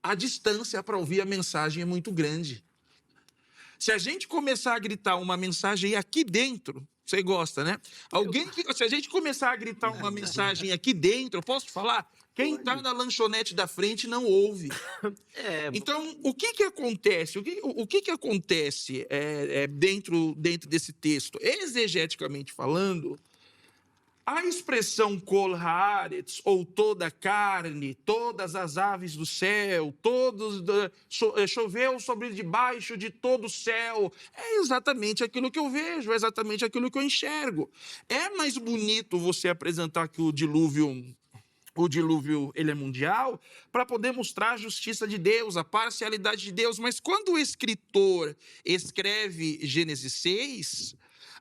a distância para ouvir a mensagem é muito grande. Se a gente começar a gritar uma mensagem aqui dentro, você gosta, né? Se a gente começar a gritar uma mensagem aqui dentro, eu posso falar? Quem está na lanchonete da frente não ouve. Então, o que acontece? O que acontece dentro desse texto? Exegeticamente falando, a expressão kol haaretz, ou toda a carne, todas as aves do céu, choveu sobre debaixo de todo o céu, é exatamente aquilo que eu vejo, é exatamente aquilo que eu enxergo. É mais bonito você apresentar que o dilúvio ele é mundial, para poder mostrar a justiça de Deus, a parcialidade de Deus, mas quando o escritor escreve Gênesis 6...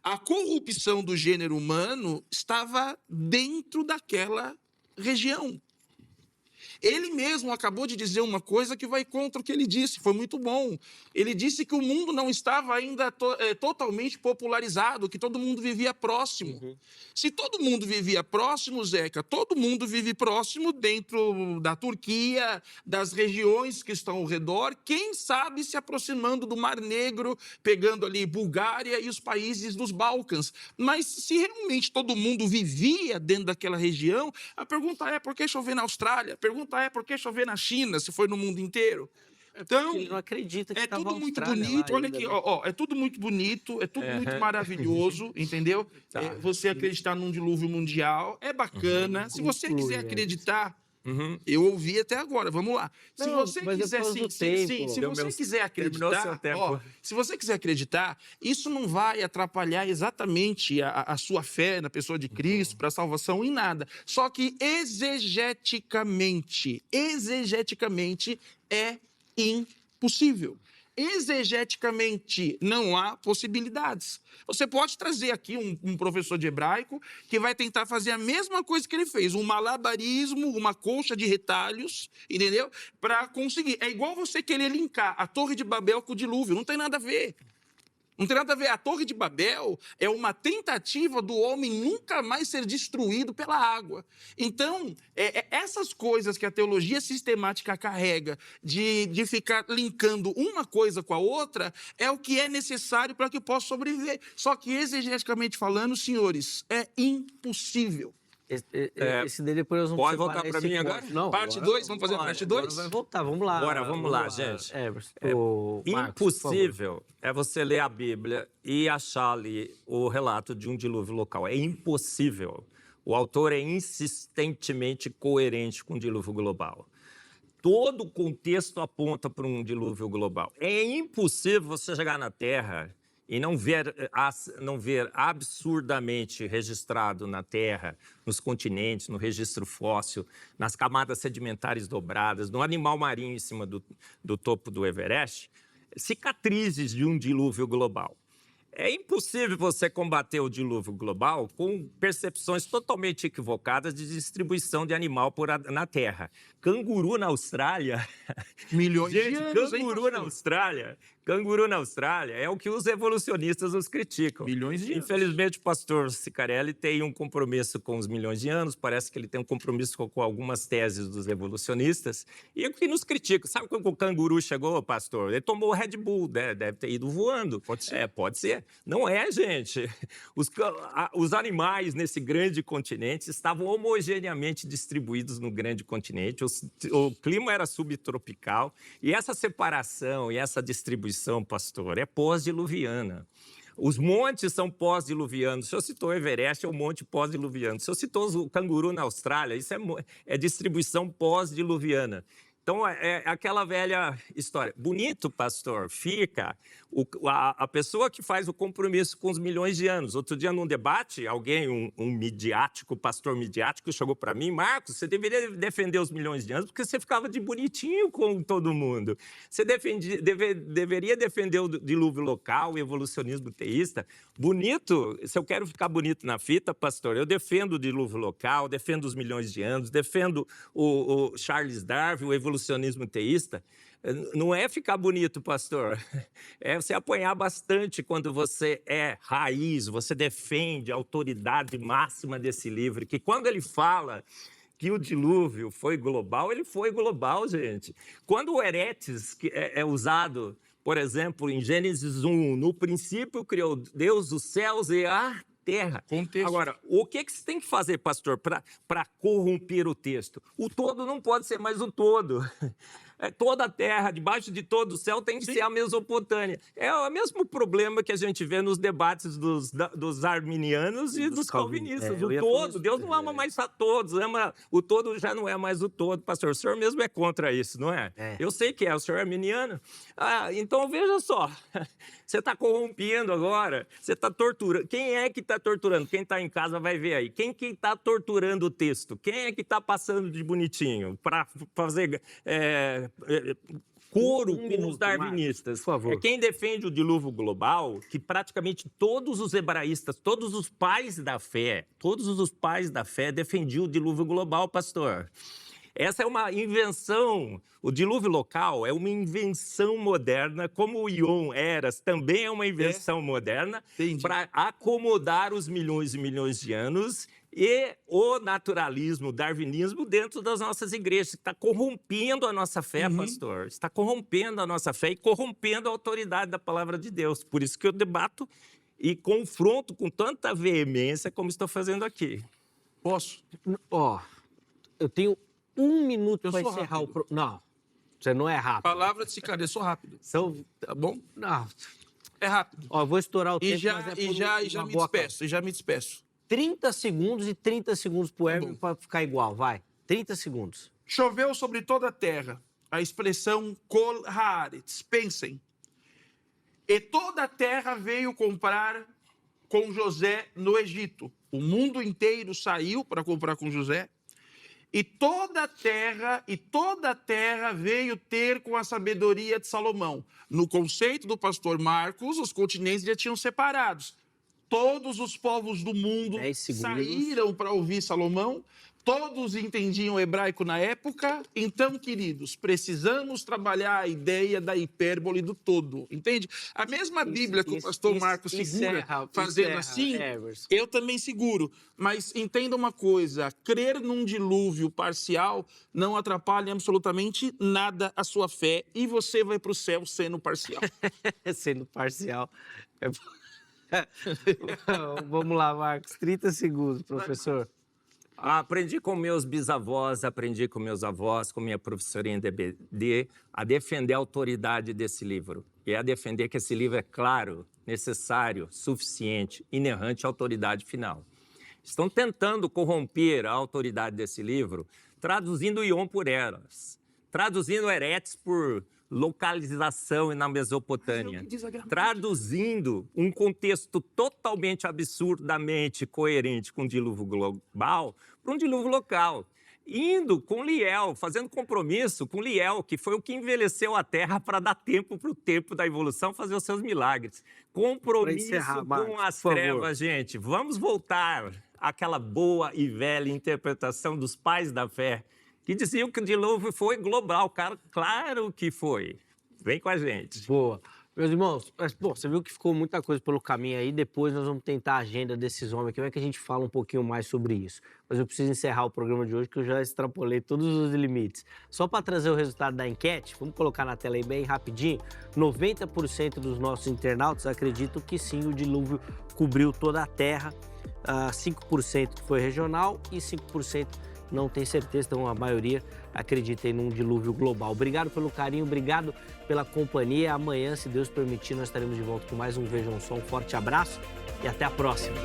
a corrupção do gênero humano estava dentro daquela região. Ele mesmo acabou de dizer uma coisa que vai contra o que ele disse, foi muito bom. Ele disse que o mundo não estava ainda totalmente popularizado, que todo mundo vivia próximo. Se todo mundo vivia próximo, Zeca, todo mundo vive próximo dentro da Turquia, das regiões que estão ao redor, quem sabe se aproximando do Mar Negro, pegando ali Bulgária e os países dos Balcãs. Mas se realmente todo mundo vivia dentro daquela região, a pergunta é por que chover na Austrália? A pergunta é por que chover na China, se foi no mundo inteiro? Então, ele não acredita que é tudo muito bonito, olha aqui, é tudo muito bonito, é tudo muito maravilhoso, entendeu? Você acreditar num dilúvio mundial é bacana. Se você quiser acreditar, eu ouvi até agora, vamos lá. Se você quiser acreditar, se você quiser acreditar, isso não vai atrapalhar exatamente a sua fé na pessoa de Cristo, para a salvação, em nada. Só que exegeticamente é impossível. Exegeticamente não há possibilidades. Você pode trazer aqui um professor de hebraico que vai tentar fazer a mesma coisa que ele fez, um malabarismo, uma colcha de retalhos, entendeu? Para conseguir. É igual você querer linkar a Torre de Babel com o dilúvio, não tem nada a ver. Não tem nada a ver. A Torre de Babel é uma tentativa do homem nunca mais ser destruído pela água. Então, essas coisas que a teologia sistemática carrega de ficar linkando uma coisa com a outra é o que é necessário para que possa sobreviver. Só que, exegeticamente falando, senhores, é impossível. Esse daí depois nós vamos Pode voltar para mim agora? Não, Parte 2, vamos fazer a parte 2? Vai voltar, vamos lá. Agora, vamos lá, gente. Marcos, Impossível é você ler a Bíblia e achar ali o relato de um dilúvio local. É impossível. O autor é insistentemente coerente com o dilúvio global. Todo o contexto aponta para um dilúvio global. É impossível você chegar na Terra e não ver absurdamente registrado na Terra, nos continentes, no registro fóssil, nas camadas sedimentares dobradas, no animal marinho em cima do topo do Everest, cicatrizes de um dilúvio global. É impossível você combater o dilúvio global com percepções totalmente equivocadas de distribuição de animal na Terra. Canguru na Austrália... Milhões de anos, Canguru na Austrália é o que os evolucionistas nos criticam. Milhões de anos. Infelizmente, o pastor Sicarelli tem um compromisso com os milhões de anos, parece que ele tem um compromisso com algumas teses dos evolucionistas, e o que nos critica. Sabe quando o canguru chegou, pastor? Ele tomou o Red Bull, deve ter ido voando. Pode ser. Pode ser. Não é, gente. Os animais nesse grande continente estavam homogeneamente distribuídos no grande continente, o clima era subtropical, e essa separação e essa distribuição, pastor, é pós-diluviana. Os montes são pós-diluvianos. Se eu citou o Everest, é um monte pós-diluviano. Se eu citou o canguru na Austrália, isso é distribuição pós-diluviana. Então, é aquela velha história. Bonito, pastor, fica a pessoa que faz o compromisso com os milhões de anos. Outro dia, num debate, alguém, um midiático, pastor midiático, chegou para mim: Marcos, você deveria defender os milhões de anos porque você ficava de bonitinho com todo mundo. Você deveria defender o dilúvio local, o evolucionismo teísta. Bonito, se eu quero ficar bonito na fita, pastor, eu defendo o dilúvio local, defendo os milhões de anos, defendo o Charles Darwin, o evolucionismo teísta. Não é ficar bonito, pastor. É você apanhar bastante quando você é raiz, você defende a autoridade máxima desse livro, que quando ele fala que o dilúvio foi global, ele foi global, gente. Quando o eretes que é usado, por exemplo, em Gênesis 1, no princípio criou Deus os céus e a terra. Contexto. Agora, o que você tem que fazer, pastor, para corromper o texto? O todo não pode ser mais o todo. Toda a terra, debaixo de todo o céu, tem que ser a Mesopotâmia. É o mesmo problema que a gente vê nos debates dos arminianos e dos calvinistas. O todo, Deus não ama mais a todos, o todo já não é mais o todo. Pastor, o senhor mesmo é contra isso, não é? Eu sei que o senhor é arminiano. Então, veja só, você está corrompendo agora, você está torturando. Quem é que está torturando? Quem está em casa vai ver aí. Quem que está torturando o texto? Quem é que está passando de bonitinho para fazer... coro com os darwinistas. Por favor. É quem defende o dilúvio global, que praticamente todos os hebraístas, todos os pais da fé defendiam o dilúvio global, pastor. Essa é uma invenção, o dilúvio local é uma invenção moderna, como o Ion Eras também é uma invenção moderna, para acomodar os milhões e milhões de anos e o naturalismo, o darwinismo dentro das nossas igrejas. Está corrompendo a nossa fé, pastor. Está corrompendo a nossa fé e corrompendo a autoridade da palavra de Deus. Por isso que eu debato e confronto com tanta veemência como estou fazendo aqui. Posso? Eu tenho 1 minuto para encerrar o... Não, você não é rápido. Palavra de Sicarelli, eu sou rápido. Tá bom? Não. É rápido. Eu vou estourar o tempo, E já me despeço. 30 segundos e 30 segundos pro Hermes para ficar igual, vai. 30 segundos. Choveu sobre toda a terra. A expressão kol haaretz. Pensem. E toda a terra veio comprar com José no Egito. O mundo inteiro saiu para comprar com José. E toda a terra veio ter com a sabedoria de Salomão. No conceito do pastor Marcos, os continentes já tinham separados. Todos os povos do mundo saíram para ouvir Salomão, Todos entendiam hebraico na época, então, queridos, precisamos trabalhar a ideia da hipérbole do todo, entende? A mesma Bíblia que o pastor Marcos segura, fazendo assim, eu também seguro. Mas entenda uma coisa, crer num dilúvio parcial não atrapalha absolutamente nada a sua fé e você vai para o céu sendo parcial. Sendo parcial. Vamos lá, Marcos, 30 segundos, professor. Aprendi com meus bisavós, aprendi com meus avós, com minha professora em DBD, a defender a autoridade desse livro. E a defender que esse livro é claro, necessário, suficiente, inerrante à autoridade final. Estão tentando corromper a autoridade desse livro, traduzindo Ion por Eros, traduzindo Eretes por localização na Mesopotâmia, traduzindo um contexto totalmente absurdamente coerente com o dilúvio global para um dilúvio local. Indo com Liel, fazendo compromisso com Liel, que foi o que envelheceu a Terra para dar tempo para o tempo da evolução fazer os seus milagres. Compromisso com as trevas, gente. Vamos voltar àquela boa e velha interpretação dos pais da fé, que diziam que o dilúvio foi global. Cara, claro que foi. Vem com a gente. Boa. Meus irmãos, mas, pô, você viu que ficou muita coisa pelo caminho aí. Depois nós vamos tentar a agenda desses homens aqui. Como é que a gente fala um pouquinho mais sobre isso? Mas eu preciso encerrar o programa de hoje, que eu já extrapolei todos os limites. Só para trazer o resultado da enquete, vamos colocar na tela aí bem rapidinho. 90% dos nossos internautas acreditam que sim, o dilúvio cobriu toda a Terra. 5% foi regional e 5% não tem certeza, então a maioria acredita em um dilúvio global. Obrigado pelo carinho, obrigado pela companhia. Amanhã, se Deus permitir, nós estaremos de volta com mais um Vejam Só. Um forte abraço e até a próxima.